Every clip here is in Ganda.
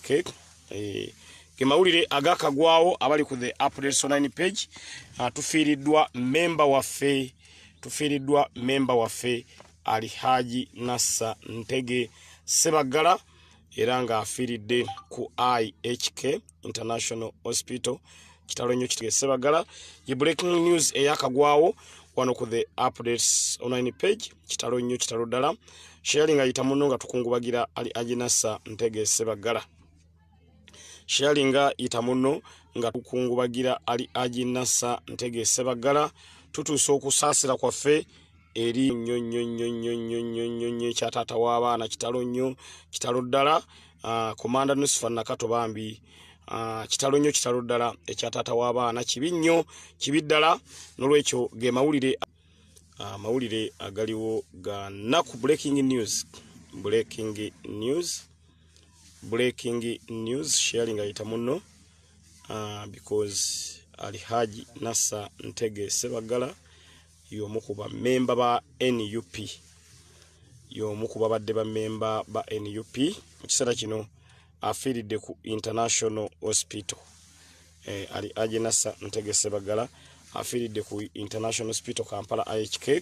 IHK gemawulire agakagwawo abali ku the updates online page. Tufiiriddwa member waffe Alhaji Nasser Ntege Ssebaggala era nga afiiridde ku IHK International Hospital kitalo nnyo kitege Ssebaggala. Ye breaking news eyakagwawo wano ku the updates online page kitalo nnyo kitalo ddala. Sharing ayita muno nga tukungubagira Alhaji Nasser Ntege Ssebaggala. Sharing ayita muno nga tukungubagira Alhaji Nasser Ntege Ssebaggala. Tutuusa okusaasira kwaffe eri nnyo kya taata w'abaana kitalo nnyo kitalo ddala. Komanda Nusufa Nakato bambi kitalo nnyo kitalo ddala ekya taata w'abaana kibi nnyo kibi ddala. Nolwekyo ge mawulire agaliwo ga naku breaking news sharing ayita muno because Alhaji Nasser Ntege Ssebaggala y'omukuba member ba NUP y'omukuba badde ba member ba NUP mu kiseera kino afiiridde ku International Hospital. Alhaji Nasser Ntege Ssebaggala afiiridde ku International Hospital Kampala IHK.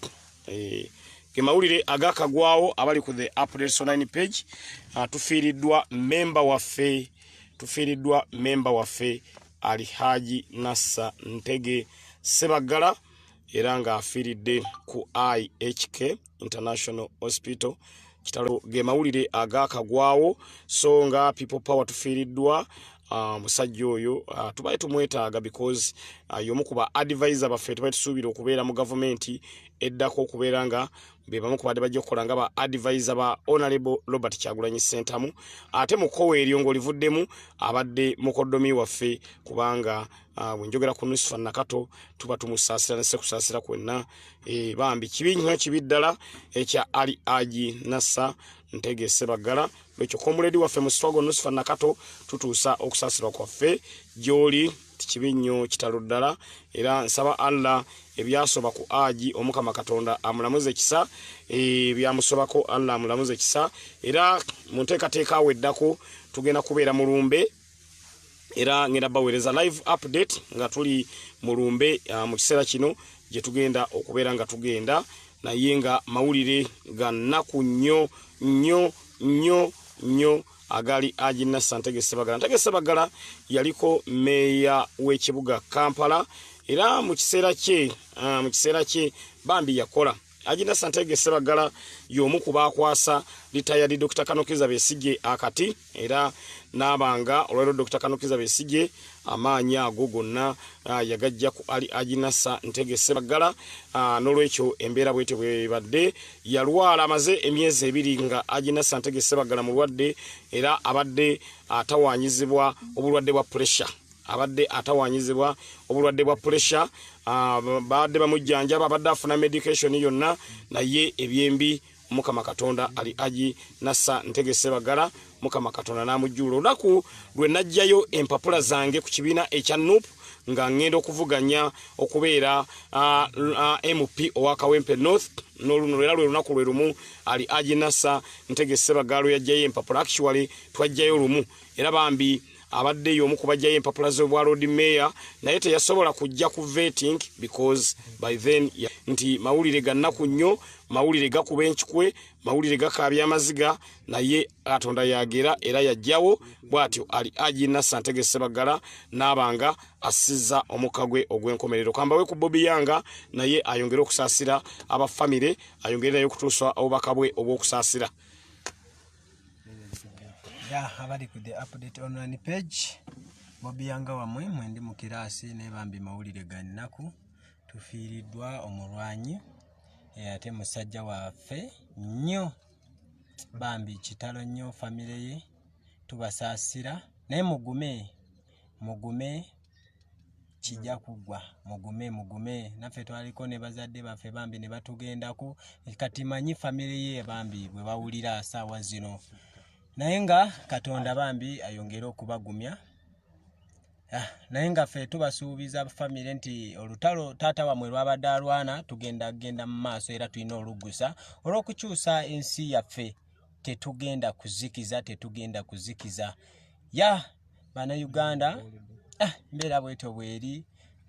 Gemawulire agakagwawo abali ku the updates online page. Tufiiriddwa member waffe Alhaji Nasser Ntege Ssebaggala era nga afiiridde ku IHK International Hospital kitalo. Gemawulire agakagwawo so nga people power tufiiriddwa musajja oyo tubaye tumwetaaga because y'omukuba advisor baffe tubaye tusuubira okubeera mu government eddako okubeera nga be bamu kubadde bajja okukola nga ba advisor ba Honorable Robert Kyagulanyi Ssentamu. Ate mukowe eryo ng'olivuddemu abadde mukoddomi waffe kubanga bwenjogera ku Nusufa Nakato tuba tumusaasira ne sekusaasira kwenna bambi kibi nnyo kibi ddala ekya Alhaji Nasser Ntege Ssebaggala. Lwekyo komuledi waffe mu struggle Nusufa Nakato tutuusa okusaasirwa kwaffe gy'oli kibi nnyo kitalo ddala era nsaba Allah ebyasoba ku Aji Omukama Katonda amulamuze kisa byamusobako Allah amulamuze kisa era mu nteekateeka aweddako tugenda kubeera mu lumbe era ngenda baweereza live update nga tuli mu lumbe mu kiseera kino gye tugenda okubeera nga tugenda naye nga mawulire ga nnaku nnyo agali Alhaji Nasser Ntege Ssebaggala. Ntege Ssebaggala yaliko meya w'ekibuga Kampala era mu kiseera kye bambi yakola. Alhaji Nasser Ntege Ssebaggala y'omu ku baakwasa retired Dr. Kanokiza Besigye akati era n'abanga olwaleero Dr. Kanokiza Besigye amaanyi ago gonna yagajja ku Alhaji Nasser Ntege Ssebaggala. N'olwekyo embeera bwete bwebadde yalwala amaze emyezi 2 nga Alhaji Nasser Ntege Ssebaggala mulwadde era abadde atawaanyizibwa obulwadde bwa pressure. Badde bamujjanjaba abadde afuna medication yonna naye ebyembi Mukama Katonda Alhaji Nasser Ntege Ssebaggala Mukama Katonda n'amujjuula. Olunaku lwe najjayo empapula zange ku kibiina ekya NUP nga ngenda okuvuganya okubeera MP owa Kawempe North n'oluno era lwe lunaku lwe lumu Alhaji Nasser Ntege Ssebaggala yajjayo empapula. Actually twajjayo lumu era bambi abadde y'omu kubajjayo empapula z'obwa road mayor naye teyasobola kujja ku vetting because by then nti mawulire ga nnaku nnyo, mawulire gakuba enkikwe, mawulire gakaabya amaziga naye Katonda yagera era yajjawo bw'atyo Alhaji Nasser Ntege Ssebaggala n'abanga assizza omukka gwe ogw'enkomerero. Kambawe ku Bobby Yanga naye ayongera okusaasira abafamire, ayongera naye okutuusa obubaka bwe obw'okusaasira. Abali ku the update online page Bobby Yanga wamwe mwendi mu kirasi ne bambi mawulire ga nnaku tufiiriddwa omulwanyi ate musajja waffe nnyo bambi kitalo nnyo famire ye tubasaasira naye mugume kijja kugwa mugume naffe twaliko ne bazadde baffe bambi ne batugendako kati manyi famire ye bambi bwe bawulira saawa zino naye nga Katonda bambi ayongera okubagumya. Naye nga ffe tubasuubiza famire nti olutalo taata wamwe lwabadde alwana tugenda mu maaso era tulina olugusa olw'okukyusa ensi yaffe. Tetugenda kuzikiza ya bana Uganda mbera bweto bweri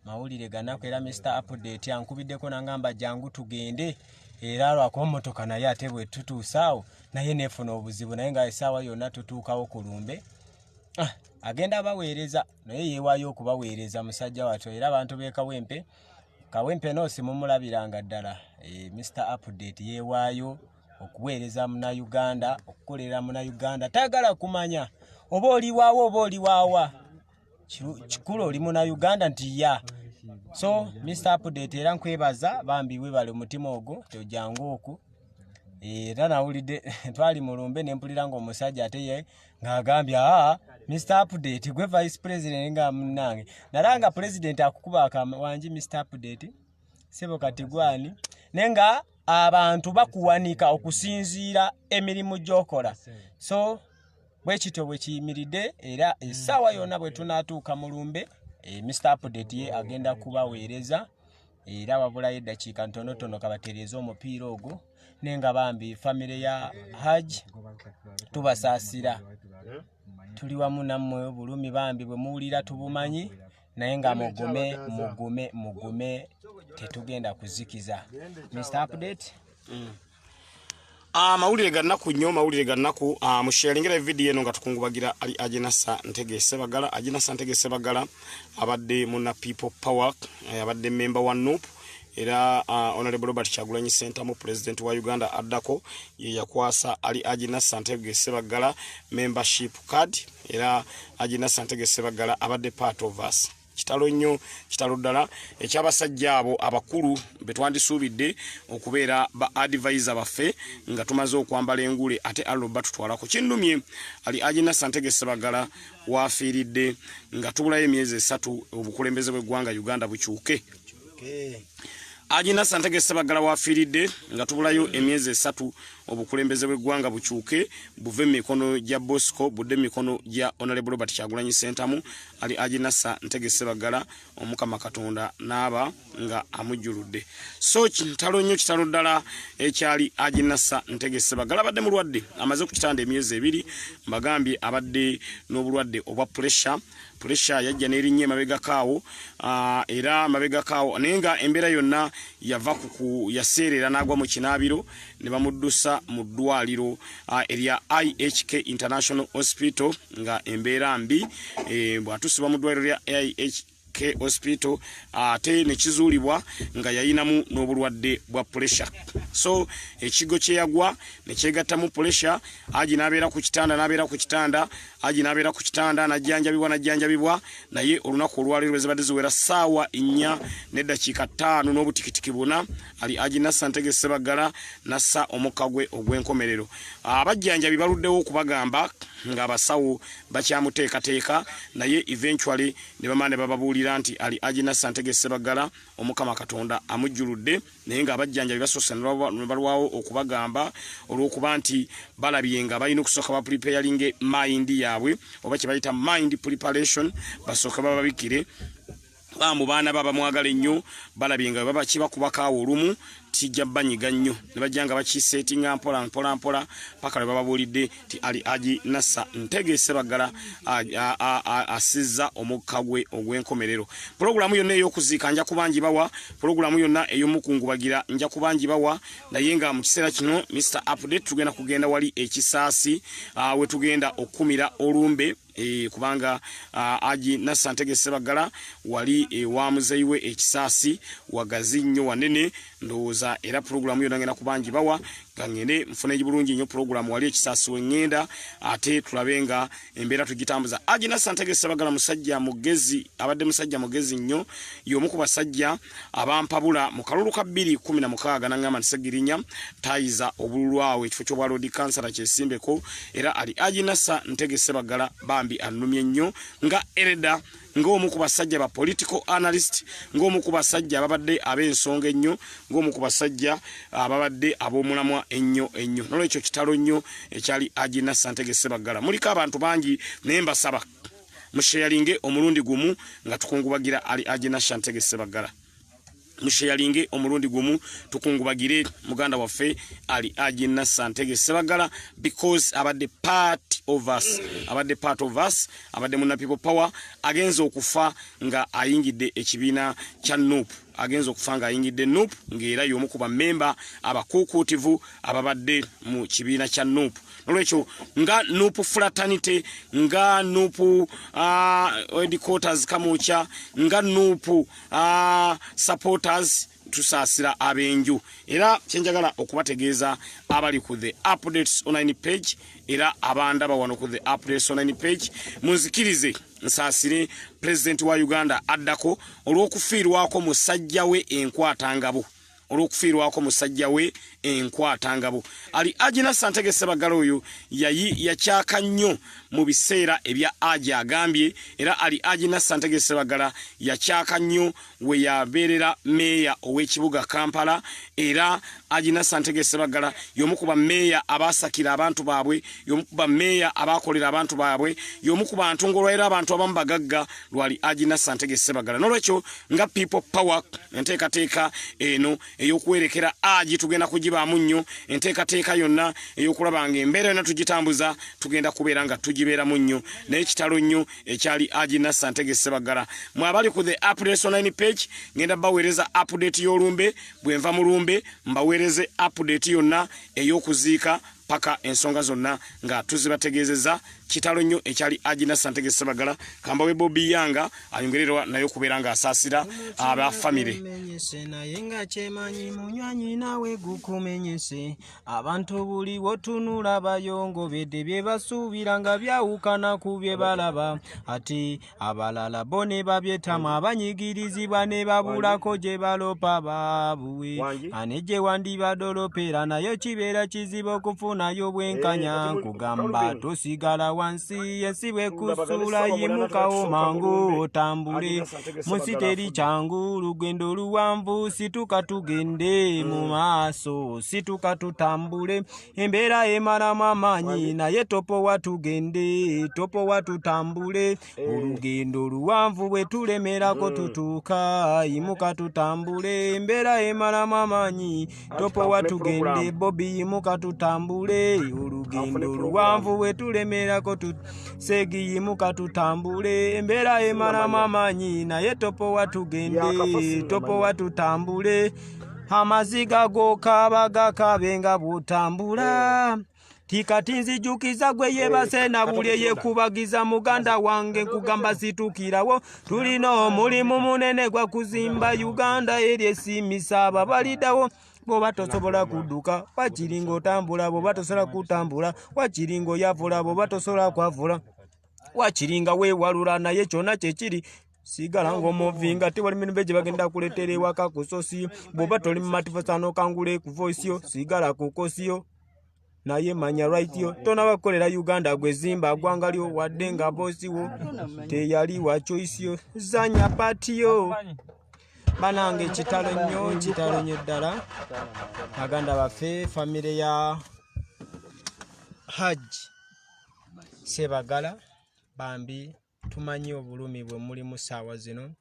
mawulire ganaku era Mr. Update yankubiddeko nangamba jangu tugende era lwako motoka naye ate bwe tutuusaawo naye nefuna obuzibu naye nga esaawa yonna tutuukawo ku lumbe agenda baweereza naye yeewaayo okubaweereza musajja wattu era abantu kawempe noosi mumulabiranga ddala Mr. Update yeewaayo okuweereza muna Uganda okukolera muna Uganda tagala kumanya oba oliwaawo oba oliwaawa kikulu oli muna Uganda nti ya so Mr. Update era nkwebaza bambi webale omutima ogwo tojangu oku era nawulidde twali mu lumbe nempulira ng'omusajja ate ye ng'agambye Mr. Update gwe vice president nga munange nalanga president akukuba akawanji Mr. Update sebo kati gwani nenga abantu bakuwanika okusinziira emirimu gy'okola so bwekito bwe kiyimiridde era essaawa yonna bwe tunaatuuka mu lumbe Mr. Update ye agenda kubaweereza era wabulayo eddakiika ntonotono kabatereeza omupiira ogwo nenga bambi famire ya Haji tubasaasira tuli wamu nammwe bulumi bambi bwe muwulira tubumanyi naye nga mugume tetugenda kuzikiza Mr. Update mawulire gannaku nnyo mawulire gannaku musharingera video eno nga tukungubagira ali Nasser Ntege Ssebaggala Nasser Ntege Ssebaggala abadde muna people power abadde member wa NUP era honorable Robert Kyagulanyi Ssentamu president wa Uganda addako ye yakwasa ali Nasser Ntege Ssebaggala membership card era Nasser Ntege Ssebaggala abadde part of us kitalo nnyo kitalo ddala ekyabasajja abo abakulu betwandisuubidde okubeera ba advisor baffe nga tumaze okwambala engule ate aloba tutwalako kinnumye ali Nasser Ntege Ssebaggala wafiiridde nga tubulayo emyezi 3 obukulembeze bw'eggwanga Uganda bukyuke Nasser Ntege Ssebaggala wafiiridde nga tubulayo emyezi 3 obukulembeze bw'eggwanga bukyuke buve mikono gya Bosco budde mikono gya honorable Robert Kyagulanyi Ssentamu ali Nasser Ntege Ssebaggala omukama Katonda naaba nga amujjuludde so kitalo nnyo kitalo ddala ekyali Nasser Ntege Ssebaggala abadde mulwadde amaze okukitanda emyezi 2 mbagambye abadde n'obulwadde obwa pressure yajja n'erinnya mabega kaawo era mabega kaawo nenga embeera yonna yava yaseerera n'agwa mu kinaabiro ne bamuddusa mu ddwaliro erya IHK International Hospital nga embeera mbi bw'atuusibwa mu ddwaliro lya IHK Hospital ate nekizuulibwa nga yayinamu n'obulwadde bwa pressure so ekigo kye yagwa ne kyegattamu pressure n'abeera ku kitanda najjanjabibwa naye olunaku olwaliro lwezibadde ziwera ssaawa 4 n'eddakiika 5 n'obutikitiki 4 ali Nasser Ntege Ssebaggala nassa omukka gwe ogw'enkomerero abajjanjabi baluddewo okubagamba nga abasawo bakyamuteekateeka naye eventually ne bamane bababuulira nti ali Nasser Ntege Ssebaggala omukama Katonda amujjuludde naye nga abajjanjabi basoose ne balwawo okubagamba olw'okuba nti balabye nga balina okusooka ba preparing mind yaabwe oba kye bayita mind preparation basooka bababikire mu baana babamwagala ennyo balabye nga baba kibakubakaawo olumu tijja banyiga nnyo ne bajjanga bakisetinga mpola paka bababuulidde ti ali Nasser Ntege Ssebaggala asizza omukka gwe ogw'enkomerero programu yonna ey'okuziika nja kubangi bawa programu yonna ey'omukungubagira nja kubangi bawa naye nga mu kiseera kino Mr. Update tugenda kugenda wali ekisaasi we tugenda okumira olumbe kubanga Nasser Ntege Ssebaggala wali wa muzeyiwe ekisaasi wagazi nnyo wanene ndowooza era programu yonna ngenda kubangi bawa ngene mfuna bulungi nnyo programu wali ekisaasi wengenda ate tulabe nga embeera tugitambuza Nasser Ntege Ssebaggala musajja mugezi abadde musajja mugezi nnyo y'omu ku basajja abampabula mu kalulu ka 2016 nangamba nsegirinya tayiza obululwawe ekifo ky'obwa road councillor kyesimbeko era ali Nasser Ntege Ssebaggala bambi annumye nnyo nga ereda ng'omu ku basajja ba political analyst ng'omu ku basajja ababadde ab'ensonga ennyo ng'omu ku basajja ababadde ab'omulamwa ennyo nolwekyo kitalo nnyo ekyali Nasser Ntege Ssebaggala muliko abantu bangi naye mbasaba musharinge omulundi gumu nga tukungubagira ali Nasser Ntege Ssebaggala mushayalinge omulundi gumu tukungubagire muganda waffe ali Haji Nasser Ntege Ssebaggala because abadde part of us abadde muna people power agenza okufa nga ayingidde ekibiina kya NUP agenza okufa nga ayingidde NUP ngera y'omu ku bammemba abakuukuutivu ababadde mu kibiina kya NUP nolwekyo nga NUP fraternity nga NUP headquarters kamucha nga NUP supporters tusasira abenju era kyenjagala okubategeeza abali ku the updates online page era abandaba wano ku the updates online page munzikirize nsasire president wa Uganda addako olw'okufiirwako musajja we enkwatangabo ali Haji Nasser Ntege Ssebaggala oyo yakyaka nnyo mu biseera ebya Haji agambye era ali Haji Nasser Ntege Ssebaggala yakyaka nnyo we yabeerera meya ow'ekibuga Kampala era Haji Nasser Ntege Ssebaggala y'omu ku bameeya abasakira abantu baabwe y'omu ku bameeya abakolera abantu baabwe y'omu ku bantu ngolwaira abantu abamu bagagga lwali Haji Nasser Ntege Ssebaggala nolwekyo nga people power enteekateeka eno ey'okwerekera Haji tugenda kugibaamu nnyo enteekateeka yonna ey'okulaba ng'embeera yonna tugitambuza tugenda kubeera nga tugibeeramu nnyo n'ekitalo nnyo ekyali Haji Nasser Ntege Ssebaggala mwabali ku the updates online page ngenda baweereza update y'olumbe bwenva mu lumbe mbaweereze update yonna ey'okuziika paka ensonga zonna nga tuzibategeezeza kitalo nnyo ekyali Haji Nasser Ntege Ssebaggala kambawe Bobby Yanga ayongererwa nayo kubeera nga asaasira abafamire naye nga kyemanyi munywanyi nawe gukumenyese abantu buli wotunula bayongobedde bye basuubira nga byawukana ku bye balaba ati abalala bo ne babyetamu abanyigirizibwa ne babulako gye balopa babuwe ane gye wandibadolopera nayo kibeera kizibu okufunayo bwenkanya nkugamba tosigala wansi yesibwe kusula yimukawo mangu otambule musiteri changu lugendo luwanvu situka tugende mu maaso situka tutambule embeera emalamu amaanyi naye topo watutambule olugendo luwanvu bwe tulemerako tutuuka yimuka tutambule embeera emalamu amaanyi topo watugende Bobby yimuka tutambule olugendo luwanvu bwe tulemerako segi yimuka tutambule embeera emalamu amaanyi naye topo watutambule amaziga gokaba gakabe nga bwotambula tikati nzijukiza gwe yebase na buli yekubagiza muganda wange nkugamba situkirawo tulina omulimu munene gwa kuzimba Uganda eri esimisa ababalidawo boba tosobola kudduka wakiringo otambula boba tosobola kutambula wakiringo yavula boba tosobola kwavula wakiringa weewalula naye kyonna kyekiri sigala ng'omuvinga tewali minimbe gye bagenda kuleetera ewaka ku sosi boba toli mu matifasano kangule ku voice sigala ku kosiyo naye manya right yo tonaba kukolera Uganda gwe zimba gwanga lyo wadde nga bosi wo teyali wa choice yo zanya party yo banange kitalo nnyo ddala aganda baffe famire ya Haji Ssebaggala bambi tumanyi obulumi bwe muli mu ssaawa zino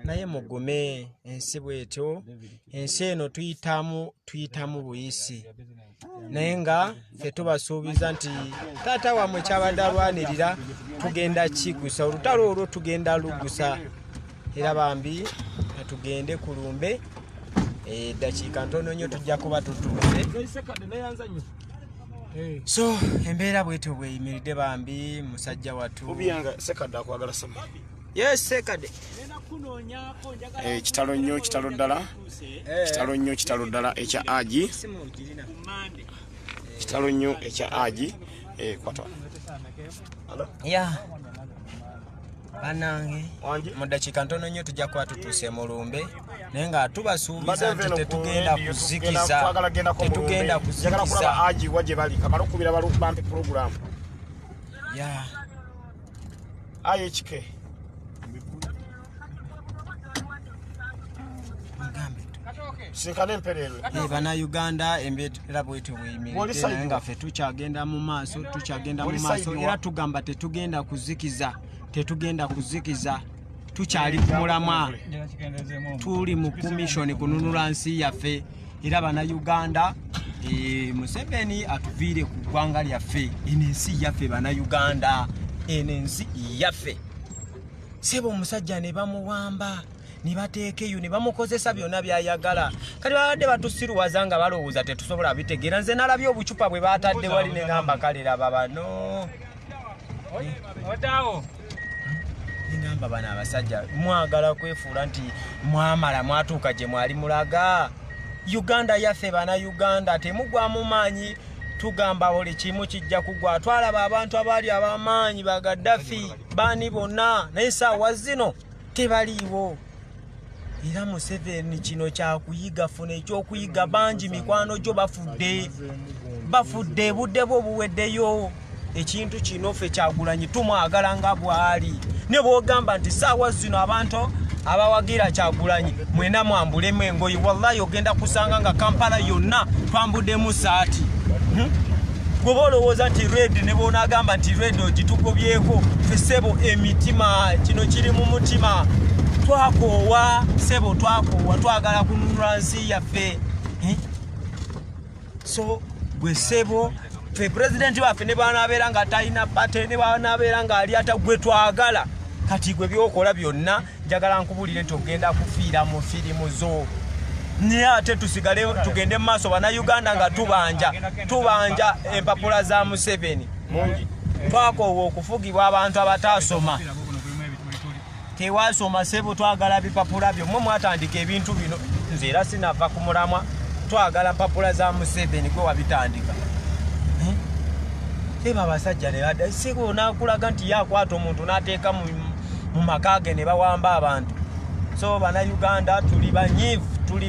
naye mugume ensi bwetyo ensi eno tuyitamu buyisi naye nga ffe tubasuubiza nti taata wammwe kyabadde alwanirira tugenda kigusa olutalo olwo tugenda lugusa era bambi tugende ku lumbe eddakiika ntono nnyo tujja kuba tutuuse so embeera bwetyo bweyimiridde bambi musajja wattu Bobby Yanga sekadde akwagala sama yes sekadde kitalo nnyo kitalo ddala ekya Haji kitalo nnyo ekya Haji kwata ya banange mu ddakiika ntono nnyo tujja kuba tutuuse mu lumbe naye nga tubasuubiza nti tetugenda kuzikiza Haji wagye bali kamala okubira bampe program ya IHK sinkane mperere bana Uganda embeera bwetyo bweyimiridde naye nga ffe tukyagenda mu maaso era tugamba tetugenda kuzikiza tukyali ku mulamwa tuli mu commission kununula nsi yaffe era bannayuganda Museveni atuviire ku ggwanga lyaffe eno ensi yaffe bannayuganda eno ensi yaffe Ssebo omusajja ne bamuwamba ne bateekeyo ne bamukozesa byonna byayagala kati babadde batusiruwaza nga balowooza tetusobola bitegeera nze nalabye obucupa bwe batadde wali ne ngamba kale laba bano otaawo ngamba bana abasajja mwagala kwefuula nti mwamala mwatuuka gye mwali mulaga Uganda yaffe bannayuganda temugwamu maanyi tugamba buli kimu kijja kugwa twalaba abantu abaali ab'amaanyi ba Gaddafi baani bonna naye saawa zino tebaliiwo era Museveni kino kyakuyiga funa ekyokuyiga bangi mikwano gyo bafudde budde bwo buweddeyo ekintu kino ffe Kyagulanyi tumwagala nga bw'ali ne bw'ogamba nti saawa zino abantu abawagira Kyagulanyi mwena mwambulemu engoyi wallahi ogenda kusanga nga Kampala yonna twambuddemu saati gwe olowooza nti red ne bw'onaagamba nti red ogitugobyeko ffe Ssebo emitima kino kiri mu mutima twakoowa Ssebo twakoowa twagala kununula nsi yaffe so gwe Ssebo ffe pulezidenti waffe ne bw'anaabeera nga talina pate ne bw'anaabeera nga ali ata gwe twagala kati gwe byokola byonna njagala nkubulire nti ogenda kufiira mu firimu zo naye ate tusigale tugende mu maaso bannayuganda nga tubanja empapula za Museveni mungi twakoowa okufugibwa abantu abataasoma tewasoma Ssebo twagala bipapula byo mmwe mwatandika ebintu bino nze era sinava ku mulamwa twagala mpapula za Museveni gwe wabitandika eba abasajja ne badda Ssebo nakulaga nti yakwata omuntu n'ateeka mu makage ne bawamba abantu so bannayuganda tuli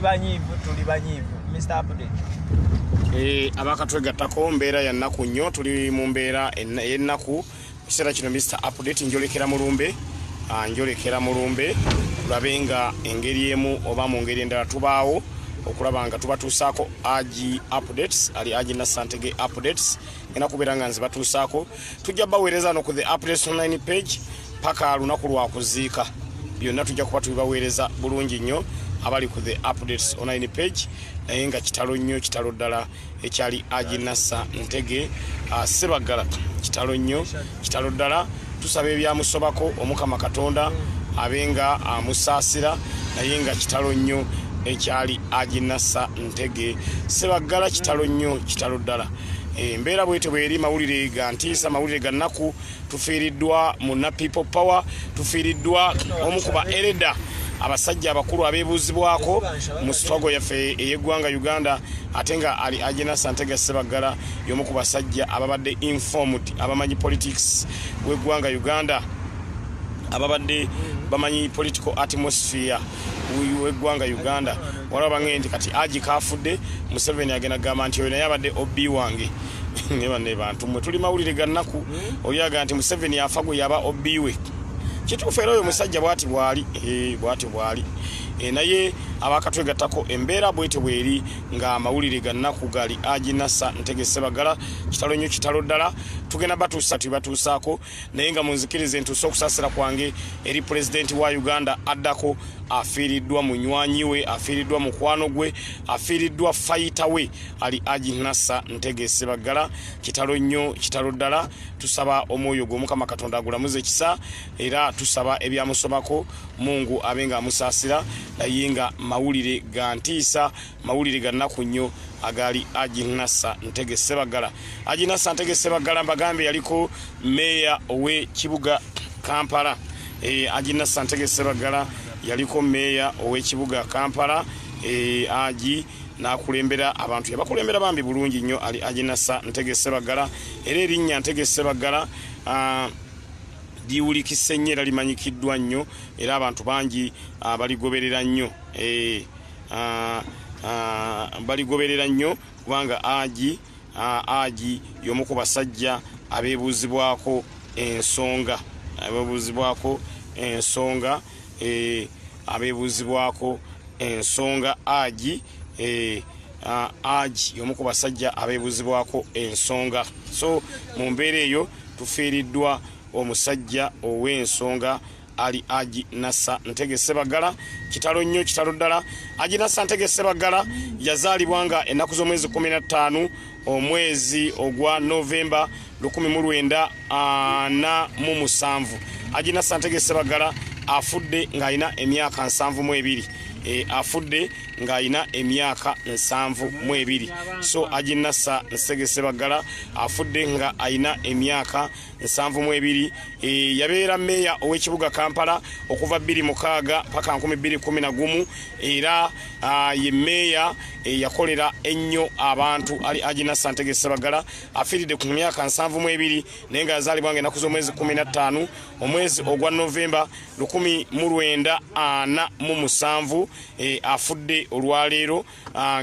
banyiivu Mr. Update abakatwegattako mbeera ya nnaku nnyo tuli mu mbeera y'ennaku kiseera kino Mr. Update njolekera mulumbe tulabe nga engeri emu oba mu ngeri endala tubaawo okulaba nga tubatuusaako agi updates ali agi Nasser Ntege updates ena kubeera nga nze batuusaako tujja baweereza no ku the updates online page paka lunaku lwakuziika byonna tujja kuba tubibaweereza bulungi nnyo abali ku the updates online page naye nga kitalo nnyo kitalo ddala ekyali agi Nasser Ntege Ssebaggala kitalo nnyo kitalo ddala tusaba ebyamusobako Omukama Katonda abenga amusaasira naye nga kitalo nnyo ekyali agi Nasser Ntege Ssebaggala kitalo nnyo kitalo ddala embeera bwete bweri mawulire ga ntiisa mawulire ga nnaku tufiiriddwa mu people power tufiiriddwa omu ku ba eleda abasajja abakulu abeebuuzibwako mu struggle yaffe ey'eggwanga Uganda ate nga ali agi Nasser Ntege Ssebaggala y'omu ku basajja ababadde informed abamanyi politics w'eggwanga Uganda ababadde bamanyi political atmosphere w'eggwanga Uganda walaba ng'enti kati agi kaafudde Museveni agenda gamba nti oyo naye abadde obbi wange ne bantu mwe tuli mawulire ga nnaku oli aga nti Museveni afa gwe yaba obbi we kituufu era oyo musajja bw'ati bw'ali naye abakatwegattako embeera bwete bweri nga amawulire ga nnaku gali agi Nasser Ntege Ssebaggala kitalo nnyo kitalo ddala tugenda batuusaako naye nga munzikirize ntuuse okusaasira kwange eri pulezidenti wa Uganda addako afiiriddwa munywanyi we afiiriddwa mukwano gwe afiiriddwa fayita we ali agi Nasser Ntege Ssebaggala kitalo nnyo kitalo ddala tusaba omwoyo gwe Mukama Katonda agulamuze ekisa era tusaba ebyamusomako Mungu abenga amusaasira naye nga mawulire ga ntiisa mawulire ga nnaku nnyo agali agi Nasser Ntege Ssebaggala agi Nasser Ntege Ssebaggala mbagambe yaliko meya ow'ekibuga Kampala agi Nasser Ntege Ssebaggala yaliko meya ow'ekibuga Kampala agi nakulembera abantu yabakulembera bambi bulungi nnyo ali agi Nasser Ntege Ssebaggala era erinnya Ntege Ssebaggala liwulikise nnyo era limanyikiddwa nnyo era abantu bangi baligoberera nnyo baligoberera nnyo kubanga agi y'omu ku basajja abeebuuzibwako ensonga agi y'omu ku basajja abeebuuzibwako ensonga so mu mbeera eyo tufiiriddwa omusajja ow'ensonga ali Haji Nasser Ntege Ssebaggala kitalo nnyo kitalo ddala. Haji Nasser Ntege Ssebaggala yazaalibwa nga ennaku z'omwezi 15 omwezi ogwa Novemba 1947. Haji Nasser Ntege Ssebaggala afudde ng'alina emyaka 72. Afudde ng'alina emyaka 72. So Haji Nasser Ntege Ssebaggala afudde nga alina emyaka 72. Yabeera meeya ow'ekibuga Kampala okuva 2006 paka 2011 era ye meeya yakolera ennyo abantu ali Haji Nasser Ntege Ssebaggala afiiridde ku myaka 72 naye nga yazaalibwa ng'ennaku z'omwezi 15 omwezi ogwa Novemba 1947. Afudde olwaleero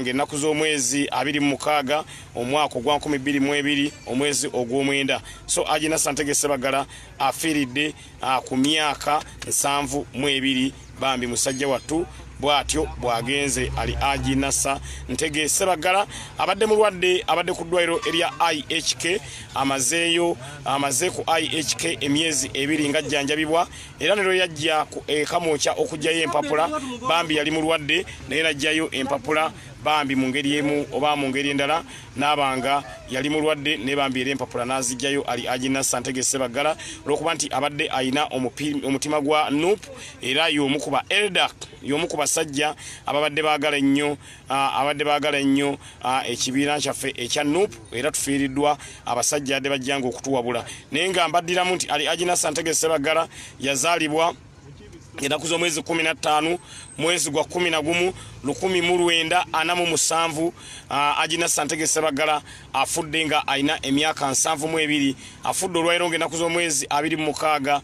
ng'ennaku z'omwezi 26 omwaka ogwa 2022 omwezi ogw'omwenda. So Haji Nasser Ntege Ssebaggala afiiridde ku myaka 72. Bambi musajja wattu bwatyo bwagenze ali Haji Nasser Ntege Ssebaggala abadde mulwadde abadde ku ddwaliro erya IHK amaze ku IHK emyezi 2 ng'ajjanjabibwa era lero yajja ku Kamwokya okujjayo empapula. Bambi yali mulwadde naye najjayo empapula bambi mu ngeri emu oba mu ngeri endala n'abanga yali mulwadde ne bambi era empapula n'azijjayo ali Haji Nasser Ntege Ssebaggala olw'okuba nti abadde ayina omutima gwa NUP era y'omu ku ba elder y'omu ku basajja abadde baagala ennyo ekibiina kyaffe ekya NUP era tufiiriddwa abasajja adde bajjanga okutuwabula naye nga mbaddiramu nti ali Haji Nasser Ntege Ssebaggala yazaalibwa ennaku z'omwezi 15 mwezi gwa 11 1947. Haji Nasser Ntege Ssebaggala afudde nga alina emyaka 72. Afudde olwaleero ng'ennaku z'omwezi 26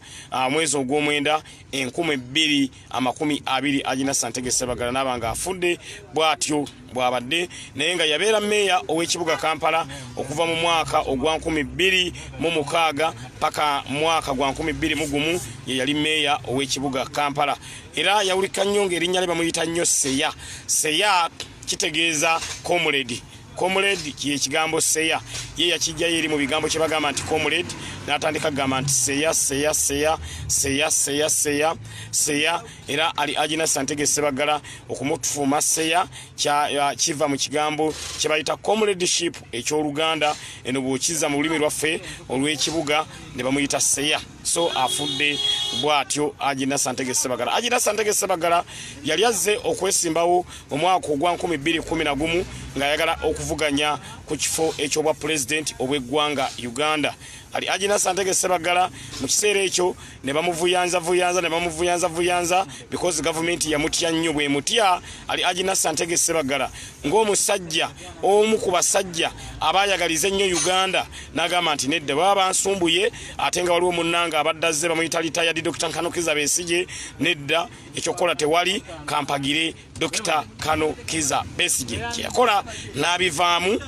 mwezi ogw'omwenda 2020. Haji Nasser Ntege Ssebaggala n'abanga afudde bw'atyo bw'abadde naye nga yabeera meeya ow'ekibuga Kampala okuva mu mwaka ogwa 2006 paka mwaka gwa 2001 ye yali meeya ow'ekibuga Kampala era yawulika nnyo ng'erinnya lye bamuyita nnyo Seya kitegeeza comrade. Comrade kiye kigambo Seya ye yakijjayo eri mu bigambo kye bagamba nti comrade n'atandika kugamba nti Seya era ali Haji Nasser Ntege Ssebaggala okumutufuuma Seya kiva mu kigambo kye bayita comradeship eky'Oluganda eno bw'okiza mu lulimi lwaffe olw'ekibuga ne bamuyita Seya. So afudde bw'atyo Haji Nasser Ntege Ssebaggala. Haji Nasser Ntege Ssebaggala yali azze okwesimbawo mu mwaka ogwa 2011 ng'ayagala okuvuganya ku kifo eky'obwa pulezidenti obw'eggwanga Uganda. Ali Haji Nasser Ntege Ssebaggala mu kiseera ekyo ne bamuvuyanza because government yamutya nnyo bwe mutya ali Haji Nasser Ntege Ssebaggala ng'omusajja omu ku basajja abayagaliza ennyo Uganda n'agamba nti nedda baba bansumbuye ate nga waliwo munnanga abadde azze bamuyita retired Dr. Kano Kiza Besigye nedda ekyokola tewali kampagire Dr. Kano Kiza Besigye kyeyakola n'abivaamu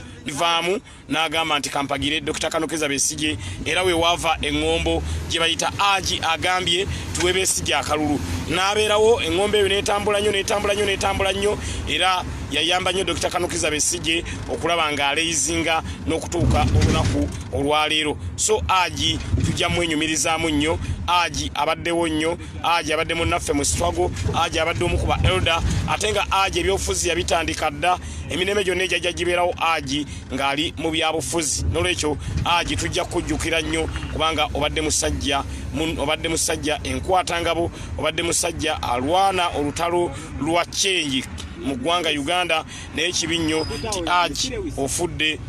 n'agamba nti kampagire Dr. Kano Kiza Besigye era we wava engombo gye bayita Haji agambye tuwe Besigye akalulu n'abeerawo engombe eyo n'etambula nnyo era yayamba nnyo Dr. Kano Kiza Besigye okulaba ng'aleyizinga n'okutuuka olunaku olwaleero. So Haji tujja mwenyumirizaamu nnyo. Haji abaddewo nnyo. Haji abadde munnaffe mu struggle. Haji abadde omu ku ba elder ate nga Haji ebyobufuzi yabitandika dda emirembe gyonna ejjajja gibeerawo Haji ng'ali mu byabufuzi n'olwekyo Haji tujja kujjukira nnyo kubanga obadde musajja enkwatangabo obadde musajja alwana olutalo lwa change mu ggwanga Uganda naye ekibi nnyo ti Haji ofudde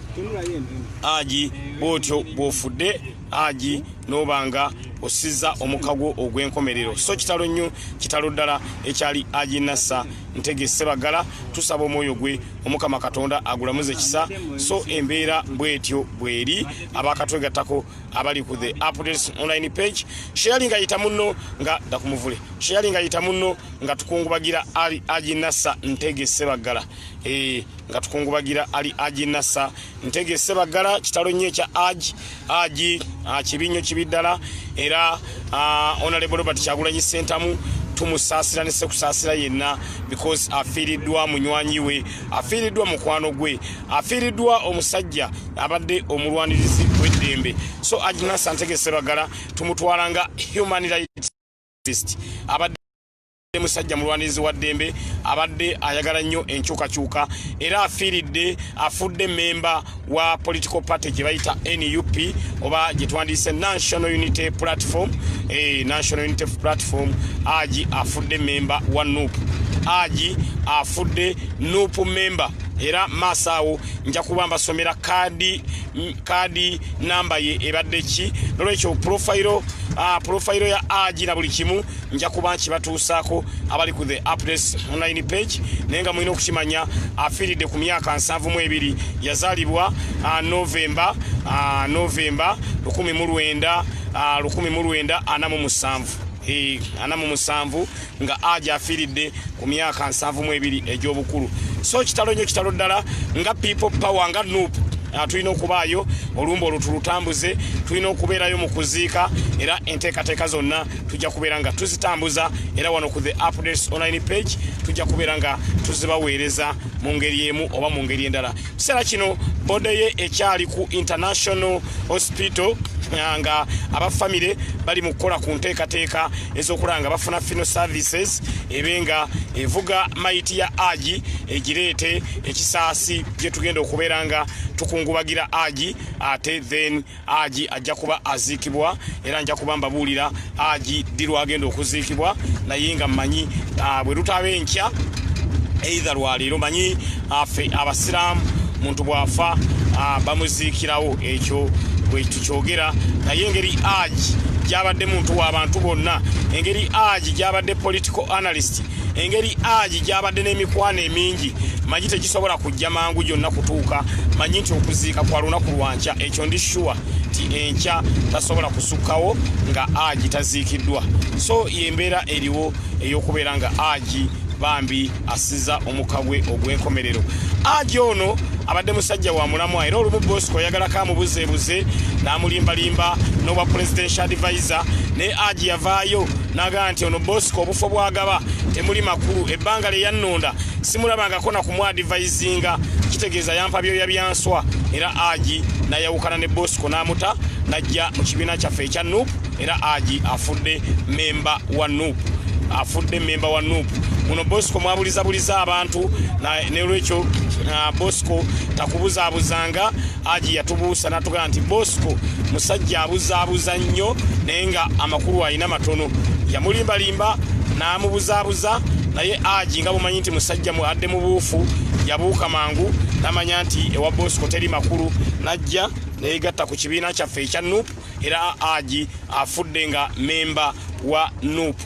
Haji bw'otyo bw'ofudde Haji n'obanga osiza omukago ogw'enkomerero. So kitalo nnyo kitalo ddala ekyali Haji Nasser Ntege Ssebaggala tusaba omwoyo gwe Omukama Katonda agulamuze kisa. So embeera bwetyo bweri abakatwegattako abali ku the updates online page sharing ayita munno nga dakumuvule sharing ayita munno nga tukungubagira ali Haji Nasser Ntege Ssebaggala nga tukungubagira ali Haji Nasser Ntege Ssebaggala kitalo nnyo ekya Haji kibinyo kibiddala era Honorable Robert Kyagulanyi Ssentamu tumusaasira ne sekusaasira yenna because afiiriddwa munywanyi we afiiriddwa mukwano gwe afiiriddwa omusajja abadde omulwanirizi w'eddembe. So Haji Nasser Ntege Ssebaggala tumutwalanga human rights abadde musajja mulwanizi wa ddembe abadde ayagala nnyo enkyukakyuka era afudde memba wa political party gye bayita NUP oba gye twandiise National Unity Platform. National Unity Platform Aji afudde memba wa NUP. Aji afudde NUP member era masaawo nja kuba mbasomera kadi namba ye ebadde ki nolwekyo profile ya Aji na buli kimu nja kuba nkibatuusaako abali ku the updates online page nenga mulina okukimanya afiiridde ku myaka 72 yazaalibwa November 1947 nga Aji afiiridde ku myaka 72 egy'obukulu. So kitalo nnyo kitalo ddala nga people power nga NUP tulina okubaayo olumba olutulutambuze tulina okubeerayo mu kuziika era enteekateeka zonna tujja kubeera nga tuzitambuza era wano ku the updates online page tujja kubeera nga tuzibaweereza mu ngeri emu oba mu ngeri endala. Kiseera kino bode ye ekyali ku International Hospital nga abafamile bali mu kukola ku nteekateeka ez'okulanga bafuna funeral services ebenga evuga maiti ya Aji egireete ekisaasi gye tugenda okubeera nga tukungubagira Aji ate then Aji ajja kuba aziikibwa era nja kuba mbabuulira Aji ddi agenda okuziikibwa naye nga mmanyi bwe lutaba enkya either lwaleero manyi affe abasiraamu muntu bwafa bamuziikirawo ekyo bwe tukyogera naye engeri Aji gyabadde muntu w'abantu bonna engeri Aji gyabadde political analyst engeri Aji gyabadde n'emikwano emingi manyi tekisobola kujja mangu gyonna kutuuka manyi nti okuziika kwa lunaku lwankya ekyo ndi sure ti enkya tasobola kusukkawo nga Aji taziikiddwa. So yembeera eriwo ey'okubeera nga Aji bambi asiza omukabwe ogw'enkomerero. Aji ono abadde musajja wa mulamu era olumu Bosco yagalako amubuzeebuze n'amulimbalimba n'obwa presidential advisor ne Aji yavaayo n'agamba nti ono Bosco obufo bwagaba temuli makulu ebbanga lye yannonda simulabangako na kumwadvisinga kitegeeza yampa byoya byanswa era Aji nayawukana ne Bosco n'amuta najja mu kibiina kyaffe ekya NUP era Aji afudde memba wa NUP. Muno Bosco mwabuliza abantu ne lwekyo Bosco takubuzaabuzanga Aji yatubuusa n'atugamba nti Bosco musajja abuzaabuza nnyo naye nga amakulu alina matono. Yamulimbalimba n'amubuzaabuza naye Aji nga bumanyi nti musajja adde mu buufu yabuuka mangu n'amanya nti ewa Bosco teri makulu najja neegatta ku kibiina kyaffe ekya NUP era Aji afudde nga memba wa NUP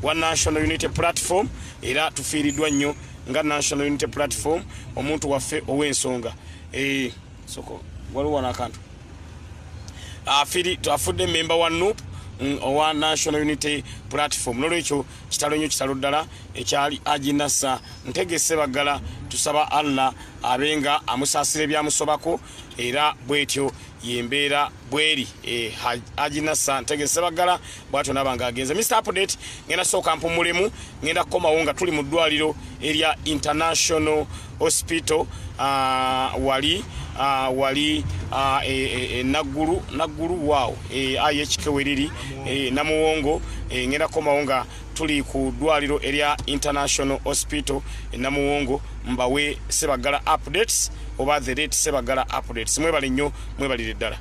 wa National Unity Platform era tufiiriddwa nnyo nga National Unity Platform omuntu waffe ow'ensonga soko waliwo n'akantu afudde memba wa NUP owa National Unity Platform. Nolwekyo kitalo nnyo kitalo ddala ekyali Aji Nasser Ntege Ssebaggala tusaba Allah abenga amusaasira ebyamusobako era bwetyo yembeera bweri Aji Nasser Ntege Ssebaggala bwatyo nabanga agenze. Mr. Update ngenda sooka mpumulemu ngenda kukomawo nga tuli mu ddwaliro erya International Hospital wali Naggulu waawo IHK weriri Namuwongo ngenda kukomawo nga tuli ku ddwaliro erya International Hospital Namuwongo mbawe Ssebaggala updates oba the rate Ssebaggala updates. Mwebale nnyo mwebalire ddala.